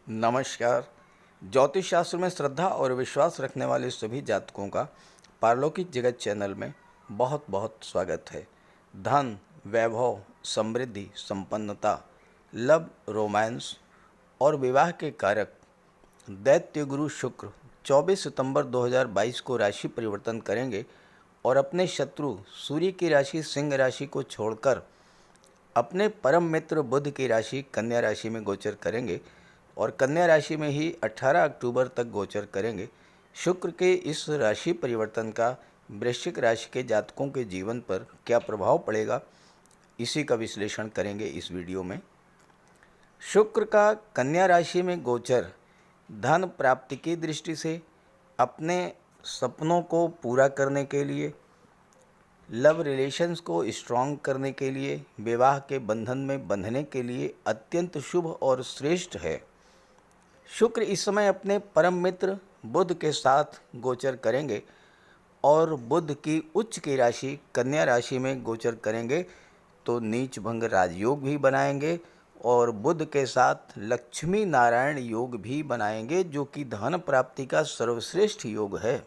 नमस्कार। ज्योतिष शास्त्र में श्रद्धा और विश्वास रखने वाले सभी जातकों का पारलौकिक जगत चैनल में बहुत बहुत स्वागत है। धन, वैभव, समृद्धि, संपन्नता, लव, रोमांस और विवाह के कारक दैत्य गुरु शुक्र 24 सितंबर 2022 को राशि परिवर्तन करेंगे और अपने शत्रु सूर्य की राशि सिंह राशि को छोड़कर अपने परम मित्र बुध की राशि कन्या राशि में गोचर करेंगे और कन्या राशि में ही 18 अक्टूबर तक गोचर करेंगे। शुक्र के इस राशि परिवर्तन का वृश्चिक राशि के जातकों के जीवन पर क्या प्रभाव पड़ेगा, इसी का विश्लेषण करेंगे इस वीडियो में। शुक्र का कन्या राशि में गोचर धन प्राप्ति की दृष्टि से, अपने सपनों को पूरा करने के लिए, लव रिलेशंस को स्ट्रॉन्ग करने के लिए, विवाह के बंधन में बंधने के लिए अत्यंत शुभ और श्रेष्ठ है। शुक्र इस समय अपने परम मित्र बुध के साथ गोचर करेंगे और बुध की उच्च की राशि कन्या राशि में गोचर करेंगे तो नीच भंग राजयोग भी बनाएंगे और बुध के साथ लक्ष्मी नारायण योग भी बनाएंगे, जो कि धन प्राप्ति का सर्वश्रेष्ठ योग है।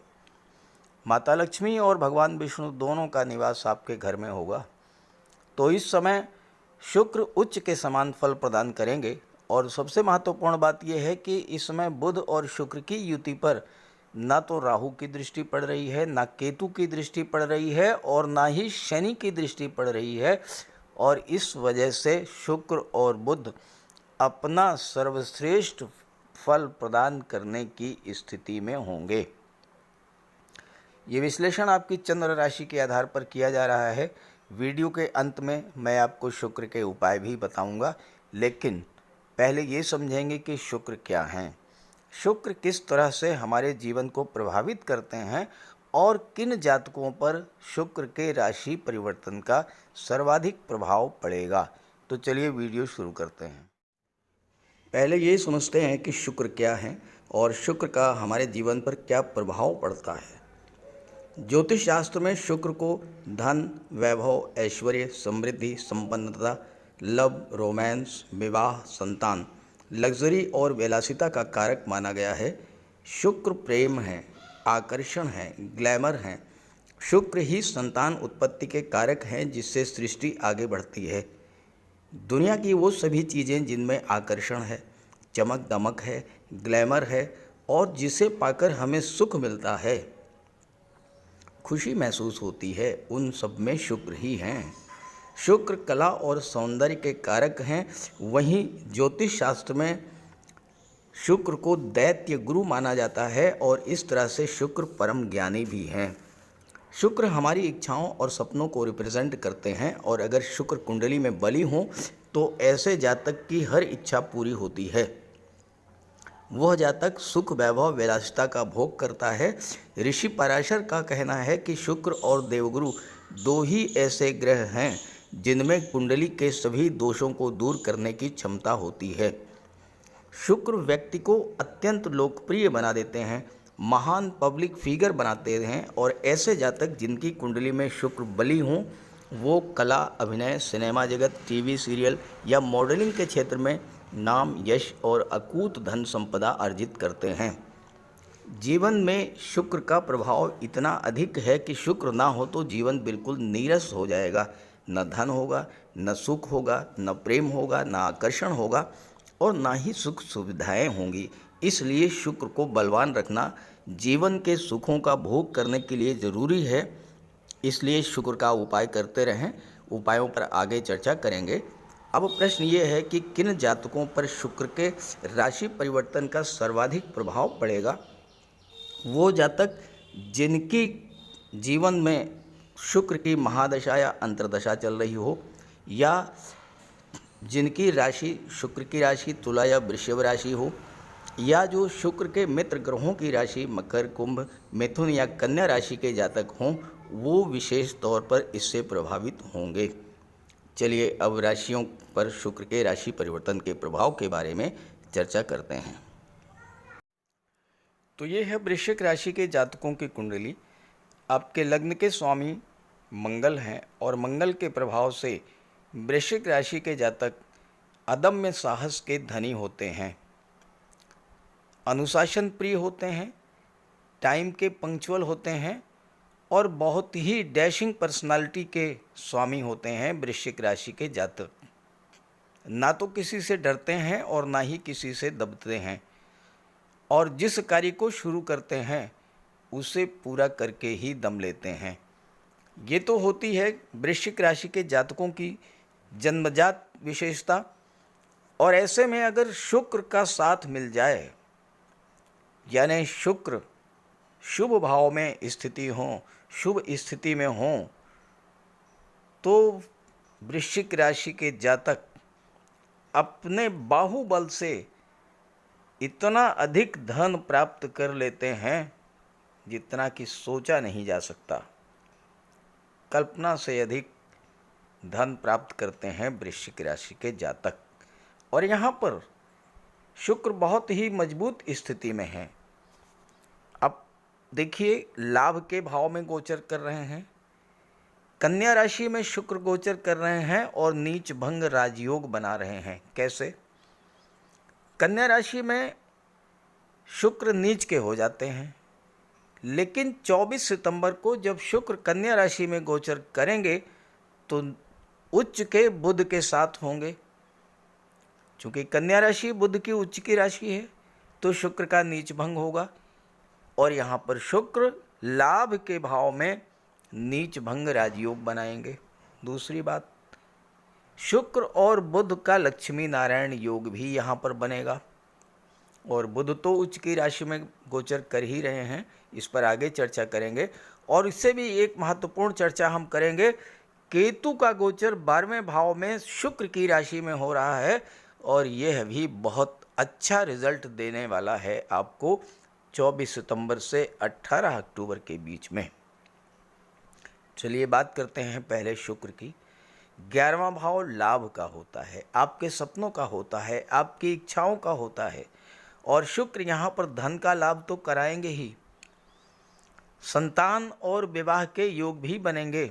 माता लक्ष्मी और भगवान विष्णु दोनों का निवास आपके घर में होगा। तो इस समय शुक्र उच्च के समान फल प्रदान करेंगे और सबसे महत्वपूर्ण बात यह है कि इस समय बुध और शुक्र की युति पर ना तो राहु की दृष्टि पड़ रही है, ना केतु की दृष्टि पड़ रही है और ना ही शनि की दृष्टि पड़ रही है, और इस वजह से शुक्र और बुध अपना सर्वश्रेष्ठ फल प्रदान करने की स्थिति में होंगे। ये विश्लेषण आपकी चंद्र राशि के आधार पर किया जा रहा है। वीडियो के अंत में मैं आपको शुक्र के उपाय भी बताऊंगा, लेकिन पहले ये समझेंगे कि शुक्र क्या हैं, शुक्र किस तरह से हमारे जीवन को प्रभावित करते हैं और किन जातकों पर शुक्र के राशि परिवर्तन का सर्वाधिक प्रभाव पड़ेगा। तो चलिए वीडियो शुरू करते हैं। पहले ये समझते हैं कि शुक्र क्या है और शुक्र का हमारे जीवन पर क्या प्रभाव पड़ता है। ज्योतिष शास्त्र में शुक्र को धन, वैभव, ऐश्वर्य, समृद्धि, संपन्नता, लव, रोमांस, विवाह, संतान, लग्जरी और विलासिता का कारक माना गया है। शुक्र प्रेम है, आकर्षण है, ग्लैमर है। शुक्र ही संतान उत्पत्ति के कारक हैं, जिससे सृष्टि आगे बढ़ती है। दुनिया की वो सभी चीज़ें जिनमें आकर्षण है, चमक दमक है, ग्लैमर है और जिसे पाकर हमें सुख मिलता है, खुशी महसूस होती है, उन सब में शुक्र ही हैं। शुक्र कला और सौंदर्य के कारक हैं। वहीं ज्योतिष शास्त्र में शुक्र को दैत्य गुरु माना जाता है और इस तरह से शुक्र परम ज्ञानी भी हैं। शुक्र हमारी इच्छाओं और सपनों को रिप्रेजेंट करते हैं और अगर शुक्र कुंडली में बली हो तो ऐसे जातक की हर इच्छा पूरी होती है। वह जातक सुख, वैभव, विलासिता का भोग करता है। ऋषि पराशर का कहना है कि शुक्र और देवगुरु दो ही ऐसे ग्रह हैं जिनमें कुंडली के सभी दोषों को दूर करने की क्षमता होती है। शुक्र व्यक्ति को अत्यंत लोकप्रिय बना देते हैं, महान पब्लिक फिगर बनाते हैं और ऐसे जातक जिनकी कुंडली में शुक्र बली हों वो कला, अभिनय, सिनेमा जगत, टीवी सीरियल या मॉडलिंग के क्षेत्र में नाम, यश और अकूत धन संपदा अर्जित करते हैं। जीवन में शुक्र का प्रभाव इतना अधिक है कि शुक्र ना हो तो जीवन बिल्कुल नीरस हो जाएगा। न धन होगा, न सुख होगा, न प्रेम होगा, न आकर्षण होगा और ना ही सुख सुविधाएं होंगी। इसलिए शुक्र को बलवान रखना जीवन के सुखों का भोग करने के लिए ज़रूरी है। इसलिए शुक्र का उपाय करते रहें। उपायों पर आगे चर्चा करेंगे। अब प्रश्न ये है कि किन जातकों पर शुक्र के राशि परिवर्तन का सर्वाधिक प्रभाव पड़ेगा। वो जातक जिनकी जीवन में शुक्र की महादशा या अंतर्दशा चल रही हो, या जिनकी राशि शुक्र की राशि तुला या वृषभ राशि हो, या जो शुक्र के मित्र ग्रहों की राशि मकर, कुंभ, मिथुन या कन्या राशि के जातक हों, वो विशेष तौर पर इससे प्रभावित होंगे। चलिए अब राशियों पर शुक्र के राशि परिवर्तन के प्रभाव के बारे में चर्चा करते हैं। तो ये है वृश्चिक राशि के जातकों की कुंडली। आपके लग्न के स्वामी मंगल हैं और मंगल के प्रभाव से वृश्चिक राशि के जातक अदम्य साहस के धनी होते हैं। अनुशासन प्रिय होते हैं, टाइम के पंक्चुअल होते हैं और बहुत ही डैशिंग पर्सनालिटी के स्वामी होते हैं वृश्चिक राशि के जातक। ना तो किसी से डरते हैं और ना ही किसी से दबते हैं, और जिस कार्य को शुरू करते हैं उसे पूरा करके ही दम लेते हैं। ये तो होती है वृश्चिक राशि के जातकों की जन्मजात विशेषता। और ऐसे में अगर शुक्र का साथ मिल जाए, यानी शुक्र शुभ भाव में स्थिति हो, शुभ स्थिति में हो, तो वृश्चिक राशि के जातक अपने बाहुबल से इतना अधिक धन प्राप्त कर लेते हैं जितना कि सोचा नहीं जा सकता। कल्पना से अधिक धन प्राप्त करते हैं वृश्चिक राशि के जातक। और यहाँ पर शुक्र बहुत ही मजबूत स्थिति में है। अब देखिए, लाभ के भाव में गोचर कर रहे हैं, कन्या राशि में शुक्र गोचर कर रहे हैं और नीच भंग राजयोग बना रहे हैं। कैसे? कन्या राशि में शुक्र नीच के हो जाते हैं, लेकिन 24 सितंबर को जब शुक्र कन्या राशि में गोचर करेंगे तो उच्च के बुध के साथ होंगे। चूंकि कन्या राशि बुध की उच्च की राशि है तो शुक्र का नीच भंग होगा, और यहाँ पर शुक्र लाभ के भाव में नीच भंग राजयोग बनाएंगे। दूसरी बात, शुक्र और बुध का लक्ष्मी नारायण योग भी यहाँ पर बनेगा, और बुध तो उच्च की राशि में गोचर कर ही रहे हैं, इस पर आगे चर्चा करेंगे। और इससे भी एक महत्वपूर्ण चर्चा हम करेंगे, केतु का गोचर 12वें भाव में शुक्र की राशि में हो रहा है, और यह भी बहुत अच्छा रिजल्ट देने वाला है आपको 24 सितंबर से 18 अक्टूबर के बीच में। चलिए बात करते हैं पहले शुक्र की। 11वां भाव लाभ का होता है, आपके सपनों का होता है, आपकी इच्छाओं का होता है, और शुक्र यहाँ पर धन का लाभ तो कराएंगे ही, संतान और विवाह के योग भी बनेंगे।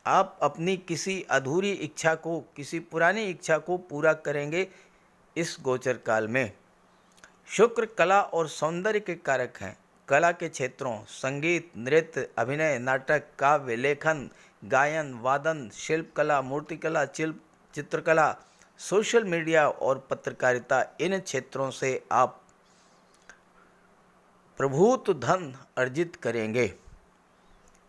आप अपनी किसी अधूरी इच्छा को, किसी पुरानी इच्छा को पूरा करेंगे इस गोचर काल में। शुक्र कला और सौंदर्य के कारक हैं। कला के क्षेत्रों संगीत, नृत्य, अभिनय, नाटक, काव्य, लेखन, गायन, वादन, शिल्पकला, मूर्तिकला, चित्रकला, सोशल मीडिया और पत्रकारिता, इन क्षेत्रों से आप प्रभुत्व धन अर्जित करेंगे।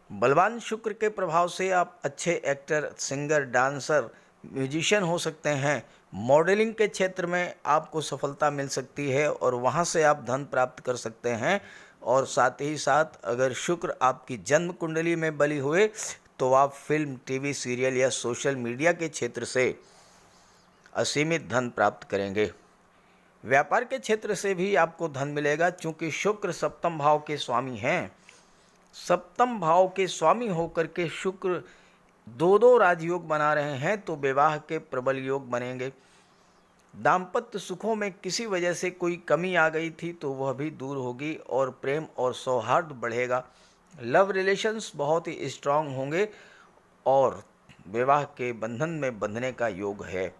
बलवान शुक्र के प्रभाव से आप अच्छे एक्टर, सिंगर, डांसर, म्यूजिशियन हो सकते हैं। मॉडलिंग के क्षेत्र में आपको सफलता मिल सकती है और वहां से आप धन प्राप्त कर सकते हैं। और साथ ही साथ अगर शुक्र आपकी जन्म कुंडली में बली हुए तो आप फिल्म, टीवी सीरियल या सोशल मीडिया के क्षेत्र से असीमित धन प्राप्त करेंगे। व्यापार के क्षेत्र से भी आपको धन मिलेगा, चूँकि शुक्र सप्तम भाव के स्वामी हैं। सप्तम भाव के स्वामी होकर के शुक्र दो राजयोग बना रहे हैं, तो विवाह के प्रबल योग बनेंगे। दाम्पत्य सुखों में किसी वजह से कोई कमी आ गई थी तो वह भी दूर होगी और प्रेम और सौहार्द बढ़ेगा। लव रिलेशंस बहुत ही स्ट्रांग होंगे और विवाह के बंधन में बंधने का योग है।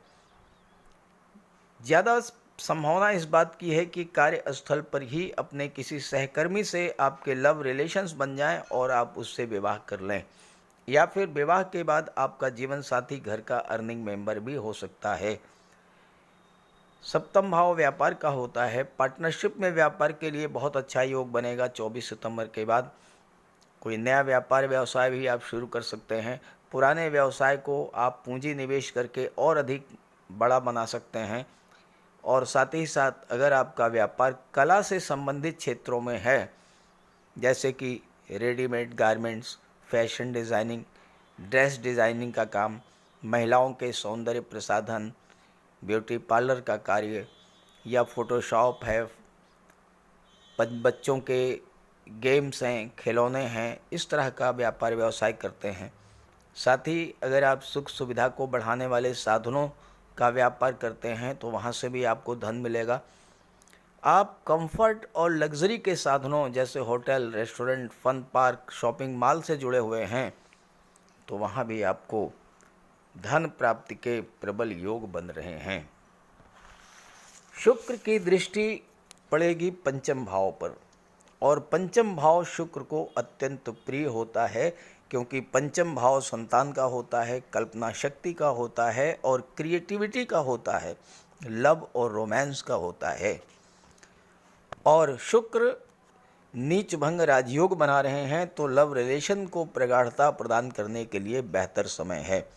ज़्यादा संभावना इस बात की है कि कार्यस्थल पर ही अपने किसी सहकर्मी से आपके लव रिलेशंस बन जाएं और आप उससे विवाह कर लें, या फिर विवाह के बाद आपका जीवन साथी घर का अर्निंग मेंबर भी हो सकता है। सप्तम भाव व्यापार का होता है। पार्टनरशिप में व्यापार के लिए बहुत अच्छा योग बनेगा 24 सितंबर के बाद। कोई नया व्यापार व्यवसाय भी आप शुरू कर सकते हैं। पुराने व्यवसाय को आप पूंजी निवेश करके और अधिक बड़ा बना सकते हैं। और साथ ही साथ अगर आपका व्यापार कला से संबंधित क्षेत्रों में है, जैसे कि readymade garments, fashion designing, dress designing का काम, महिलाओं के सौंदर्य प्रसाधन, ब्यूटी पार्लर का कार्य, या फोटोशॉप है, बच्चों के गेम्स हैं, खिलौने हैं, इस तरह का व्यापार व्यवसाय करते हैं। साथ ही अगर आप सुख सुविधा को बढ़ाने वाले साधनों का व्यापार करते हैं तो वहाँ से भी आपको धन मिलेगा। आप कंफर्ट और लग्जरी के साधनों जैसे hotel, restaurant, fun park, shopping mall से जुड़े हुए हैं तो वहाँ भी आपको धन प्राप्ति के प्रबल योग बन रहे हैं। शुक्र की दृष्टि पड़ेगी पंचम भाव पर, और पंचम भाव शुक्र को अत्यंत प्रिय होता है, क्योंकि पंचम भाव संतान का होता है, कल्पना शक्ति का होता है और क्रिएटिविटी का होता है, लव और रोमांस का होता है। और शुक्र नीच भंग राजयोग बना रहे हैं तो लव रिलेशन को प्रगाढ़ता प्रदान करने के लिए बेहतर समय है।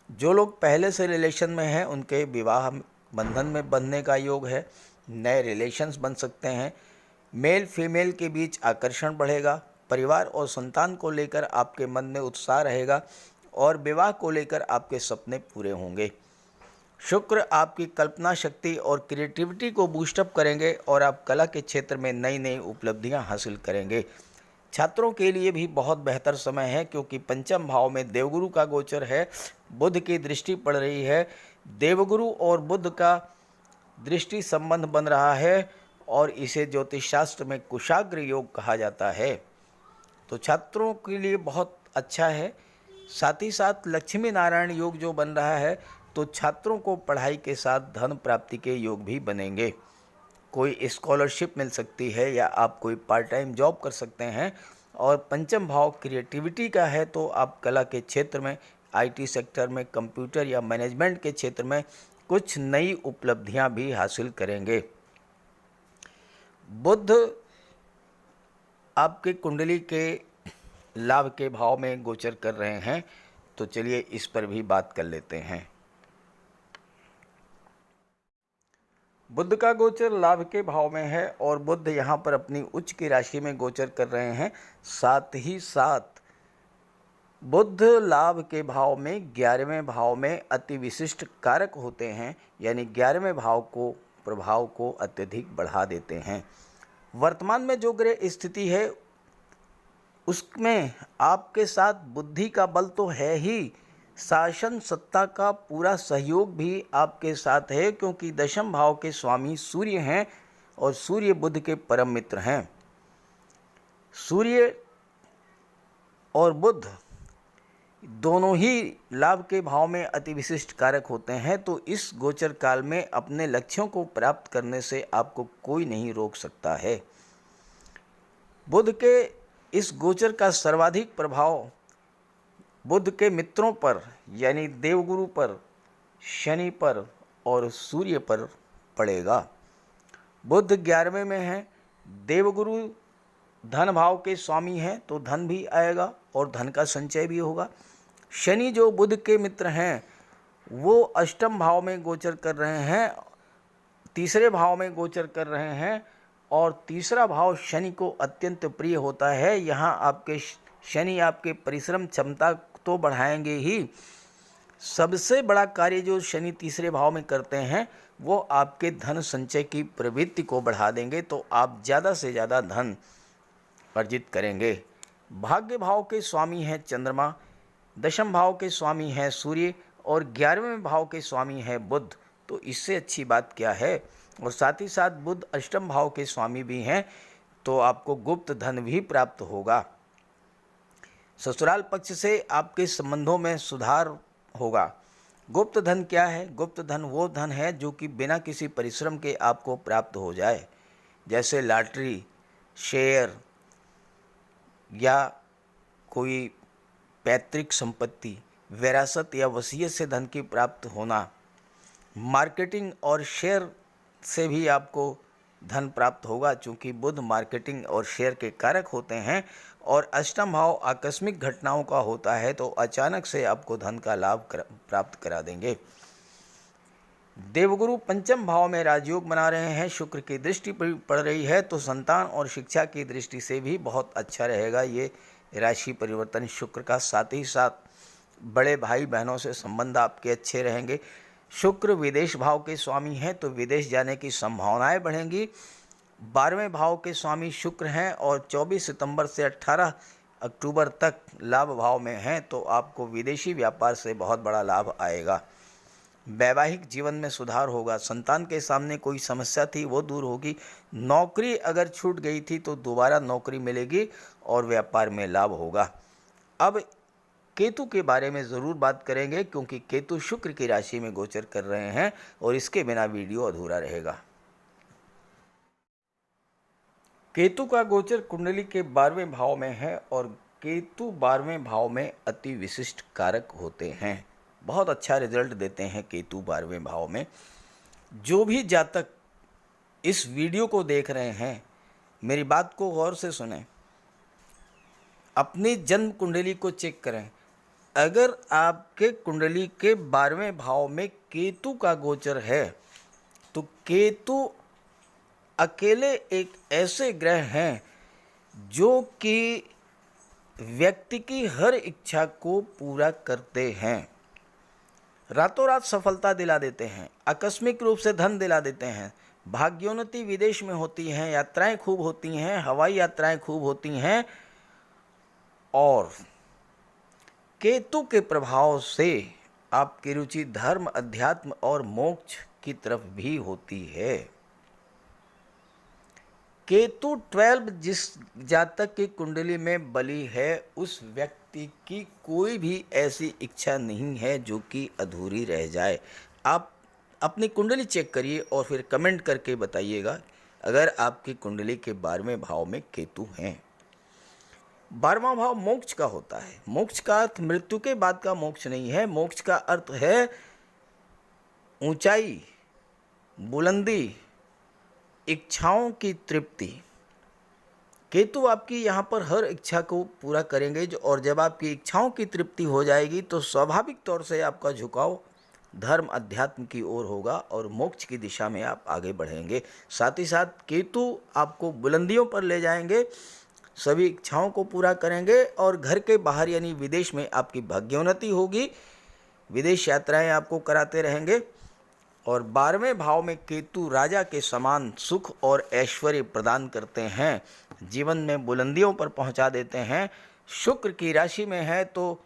जो लोग पहले से रिलेशन में हैं उनके विवाह बंधन में बंधने का योग है, नए रिलेशंस बन सकते हैं, मेल फीमेल के बीच आकर्षण बढ़ेगा, परिवार और संतान को लेकर आपके मन में उत्साह रहेगा और विवाह को लेकर आपके सपने पूरे होंगे। शुक्र आपकी कल्पना शक्ति और क्रिएटिविटी को बूस्टअप करेंगे और आप कला के क्षेत्र में नई नई उपलब्धियां हासिल करेंगे। छात्रों के लिए भी बहुत बेहतर समय है, क्योंकि पंचम भाव में देवगुरु का गोचर है, बुध की दृष्टि पड़ रही है, देवगुरु और बुध का दृष्टि संबंध बन रहा है और इसे ज्योतिष शास्त्र में कुशाग्र योग कहा जाता है। तो छात्रों के लिए बहुत अच्छा है। साथ ही साथ लक्ष्मी नारायण योग जो बन रहा है, तो छात्रों को पढ़ाई के साथ धन प्राप्ति के योग भी बनेंगे। कोई स्कॉलरशिप मिल सकती है या आप कोई पार्ट टाइम जॉब कर सकते हैं। और पंचम भाव क्रिएटिविटी का है, तो आप कला के क्षेत्र में, आईटी सेक्टर में, कंप्यूटर या मैनेजमेंट के क्षेत्र में कुछ नई उपलब्धियां भी हासिल करेंगे। बुध आपके कुंडली के लाभ के भाव में गोचर कर रहे हैं, तो चलिए इस पर भी बात कर लेते हैं। बुध का गोचर लाभ के भाव में है और बुध यहाँ पर अपनी उच्च की राशि में गोचर कर रहे हैं। साथ ही साथ बुध लाभ के भाव में 11वें भाव में अति विशिष्ट कारक होते हैं, यानी 11वें भाव को प्रभाव को अत्यधिक बढ़ा देते हैं। वर्तमान में जो ग्रह स्थिति है उसमें आपके साथ बुद्धि का बल तो है ही, शासन सत्ता का पूरा सहयोग भी आपके साथ है, क्योंकि दशम भाव के स्वामी सूर्य हैं और सूर्य बुध के परम मित्र हैं। सूर्य और बुध दोनों ही लाभ के भाव में अति विशिष्ट कारक होते हैं, तो इस गोचर काल में अपने लक्ष्यों को प्राप्त करने से आपको कोई नहीं रोक सकता है। बुध के इस गोचर का सर्वाधिक प्रभाव बुध के मित्रों पर, यानी देवगुरु पर, शनि पर और सूर्य पर पड़ेगा। बुध 11वें में है, देवगुरु धन भाव के स्वामी हैं, तो धन भी आएगा और धन का संचय भी होगा। शनि जो बुध के मित्र हैं वो अष्टम भाव में गोचर कर रहे हैं, तीसरे भाव में गोचर कर रहे हैं, और तीसरा भाव शनि को अत्यंत प्रिय होता है। यहाँ आपके शनि आपके परिश्रम क्षमता तो बढ़ाएंगे ही, सबसे बड़ा कार्य जो शनि तीसरे भाव में करते हैं वो आपके धन संचय की प्रवृत्ति को बढ़ा देंगे, तो आप ज़्यादा से ज़्यादा धन अर्जित करेंगे। भाग्य भाव के स्वामी हैं चंद्रमा, दशम भाव के स्वामी हैं सूर्य और 11वें भाव के स्वामी हैं बुध, तो इससे अच्छी बात क्या है। और साथ ही साथ बुध अष्टम भाव के स्वामी भी हैं, तो आपको गुप्त धन भी प्राप्त होगा। ससुराल पक्ष से आपके संबंधों में सुधार होगा। गुप्त धन क्या है? गुप्त धन वो धन है जो कि बिना किसी परिश्रम के आपको प्राप्त हो जाए, जैसे लॉटरी, शेयर या कोई पैतृक संपत्ति, विरासत या वसीयत से धन की प्राप्त होना। मार्केटिंग और शेयर से भी आपको धन प्राप्त होगा, चूँकि बुध मार्केटिंग और शेयर के कारक होते हैं और अष्टम भाव आकस्मिक घटनाओं का होता है, तो अचानक से आपको धन का लाभ प्राप्त करा देंगे। देवगुरु पंचम भाव में राजयोग बना रहे हैं, शुक्र की दृष्टि पड़ रही है, तो संतान और शिक्षा की दृष्टि से भी बहुत अच्छा रहेगा ये राशि परिवर्तन शुक्र का। साथ ही साथ बड़े भाई बहनों से संबंध आपके अच्छे रहेंगे। शुक्र विदेश भाव के स्वामी हैं, तो विदेश जाने की संभावनाएं बढ़ेंगी। 12वें भाव के स्वामी शुक्र हैं और 24 सितंबर से 18 अक्टूबर तक लाभ भाव में हैं, तो आपको विदेशी व्यापार से बहुत बड़ा लाभ आएगा। वैवाहिक जीवन में सुधार होगा। संतान के सामने कोई समस्या थी वो दूर होगी। नौकरी अगर छूट गई थी तो दोबारा नौकरी मिलेगी और व्यापार में लाभ होगा। अब केतु के बारे में ज़रूर बात करेंगे, क्योंकि केतु शुक्र की राशि में गोचर कर रहे हैं और इसके बिना वीडियो अधूरा रहेगा। केतु का गोचर कुंडली के 12वें भाव में है और केतु 12वें भाव में अति विशिष्ट कारक होते हैं। बहुत अच्छा रिजल्ट देते हैं केतु 12वें भाव में। जो भी जातक इस वीडियो को देख रहे हैं, मेरी बात को गौर से सुनें, अपनी जन्म कुंडली को चेक करें। अगर आपके कुंडली के 12वें भाव में केतु का गोचर है तो केतु अकेले एक ऐसे ग्रह हैं जो कि व्यक्ति की हर इच्छा को पूरा करते हैं, रातों रात सफलता दिला देते हैं, आकस्मिक रूप से धन दिला देते हैं, भाग्योन्नति विदेश में होती हैं, यात्राएं खूब होती हैं, हवाई यात्राएं खूब होती हैं। और केतु के प्रभाव से आपकी रुचि धर्म, अध्यात्म और मोक्ष की तरफ भी होती है। केतु 12 जिस जातक की कुंडली में बली है, उस व्यक्ति की कोई भी ऐसी इच्छा नहीं है जो कि अधूरी रह जाए। आप अपनी कुंडली चेक करिए और फिर कमेंट करके बताइएगा अगर आपकी कुंडली के 12वें भाव में केतु हैं। 12वां भाव मोक्ष का होता है। मोक्ष का अर्थ मृत्यु के बाद का मोक्ष नहीं है। मोक्ष का अर्थ है ऊंचाई, बुलंदी, इच्छाओं की तृप्ति। केतु आपकी यहाँ पर हर इच्छा को पूरा करेंगे और जब आपकी इच्छाओं की तृप्ति हो जाएगी तो स्वाभाविक तौर से आपका झुकाव धर्म, अध्यात्म की ओर होगा और मोक्ष की दिशा में आप आगे बढ़ेंगे। साथ ही साथ केतु आपको बुलंदियों पर ले जाएंगे, सभी इच्छाओं को पूरा करेंगे और घर के बाहर यानी विदेश में आपकी भाग्योन्नति होगी, विदेश यात्राएं आपको कराते रहेंगे। और 12वें भाव में केतु राजा के समान सुख और ऐश्वर्य प्रदान करते हैं, जीवन में बुलंदियों पर पहुंचा देते हैं। शुक्र की राशि में है तो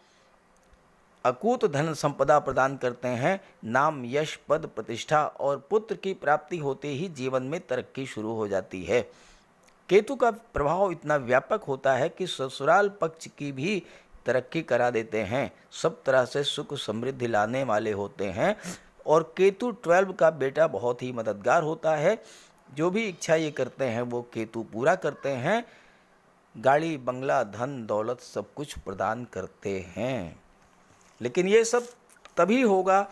अकूत धन संपदा प्रदान करते हैं। नाम, यश, पद, प्रतिष्ठा और पुत्र की प्राप्ति होते ही जीवन में तरक्की शुरू हो जाती है। केतु का प्रभाव इतना व्यापक होता है कि ससुराल पक्ष की भी तरक्की करा देते हैं, सब तरह से सुख समृद्धि लाने वाले होते हैं। और केतु 12 का बेटा बहुत ही मददगार होता है। जो भी इच्छा ये करते हैं वो केतु पूरा करते हैं। गाड़ी, बंगला, धन, दौलत सब कुछ प्रदान करते हैं। लेकिन ये सब तभी होगा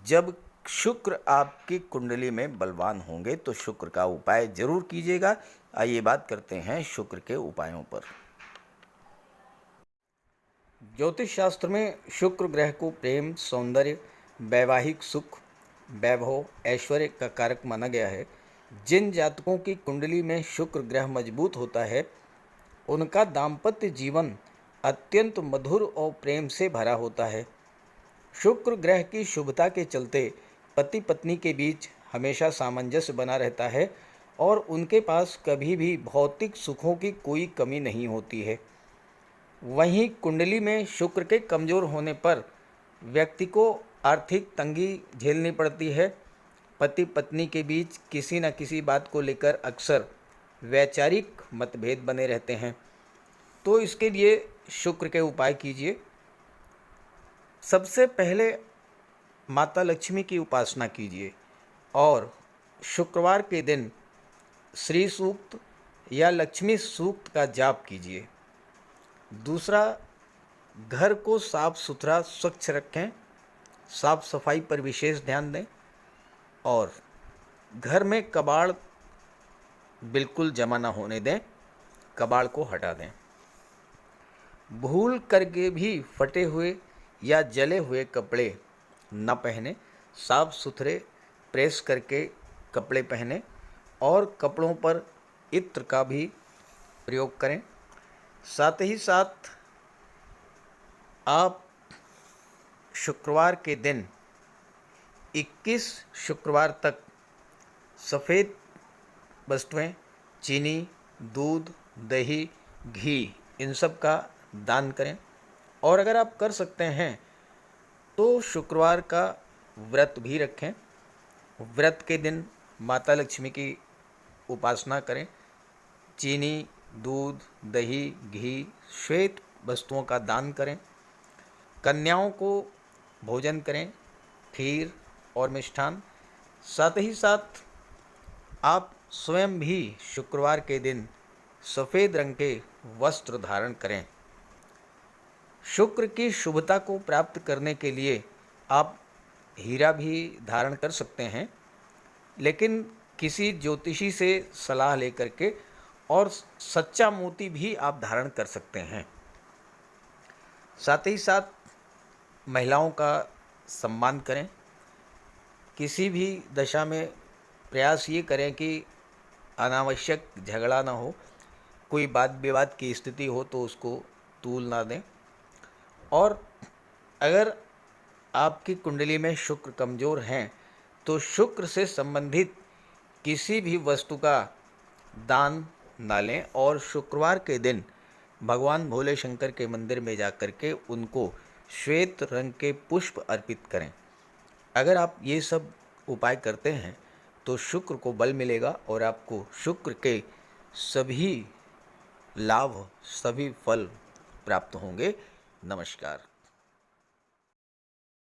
जब शुक्र आपकी कुंडली में बलवान होंगे, तो शुक्र का उपाय जरूर कीजिएगा। आइए बात करते हैं शुक्र के उपायों पर। ज्योतिष शास्त्र में शुक्र ग्रह को प्रेम, सौंदर्य, वैवाहिक सुख, वैभव, ऐश्वर्य का कारक माना गया है। जिन जातकों की कुंडली में शुक्र ग्रह मजबूत होता है उनका दाम्पत्य जीवन अत्यंत मधुर और प्रेम से भरा होता है। शुक्र ग्रह की शुभता के चलते पति पत्नी के बीच हमेशा सामंजस्य बना रहता है और उनके पास कभी भी भौतिक सुखों की कोई कमी नहीं होती है। वहीं कुंडली में शुक्र के कमज़ोर होने पर व्यक्ति को आर्थिक तंगी झेलनी पड़ती है। पति पत्नी के बीच किसी न किसी बात को लेकर अक्सर वैचारिक मतभेद बने रहते हैं। तो इसके लिए शुक्र के उपाय कीजिए। सबसे पहले माता लक्ष्मी की उपासना कीजिए और शुक्रवार के दिन श्री सूक्त या लक्ष्मी सूक्त का जाप कीजिए। दूसरा, घर को साफ सुथरा स्वच्छ रखें, साफ सफाई पर विशेष ध्यान दें और घर में कबाड़ बिल्कुल जमा ना होने दें, कबाड़ को हटा दें। भूल करके भी फटे हुए या जले हुए कपड़े न पहने, साफ सुथरे प्रेस करके कपड़े पहने और कपड़ों पर इत्र का भी प्रयोग करें। साथ ही साथ आप शुक्रवार के दिन 21 शुक्रवार तक सफ़ेद वस्तुएं, चीनी, दूध, दही, घी, इन सब का दान करें। और अगर आप कर सकते हैं तो शुक्रवार का व्रत भी रखें। व्रत के दिन माता लक्ष्मी की उपासना करें। चीनी, दूध, दही, घी, श्वेत वस्तुओं का दान करें। कन्याओं को भोजन करें, खीर और मिष्ठान। साथ ही साथ आप स्वयं भी शुक्रवार के दिन सफ़ेद रंग के वस्त्र धारण करें। शुक्र की शुभता को प्राप्त करने के लिए आप हीरा भी धारण कर सकते हैं, लेकिन किसी ज्योतिषी से सलाह लेकर के, और सच्चा मोती भी आप धारण कर सकते हैं। साथ ही साथ महिलाओं का सम्मान करें। किसी भी दशा में प्रयास ये करें कि अनावश्यक झगड़ा ना हो, कोई वाद विवाद की स्थिति हो तो उसको तूल ना दें। और अगर आपकी कुंडली में शुक्र कमज़ोर हैं तो शुक्र से संबंधित किसी भी वस्तु का दान ना लें, और शुक्रवार के दिन भगवान भोले शंकर के मंदिर में जाकर के उनको श्वेत रंग के पुष्प अर्पित करें। अगर आप ये सब उपाय करते हैं तो शुक्र को बल मिलेगा और आपको शुक्र के सभी लाभ, सभी फल प्राप्त होंगे। नमस्कार।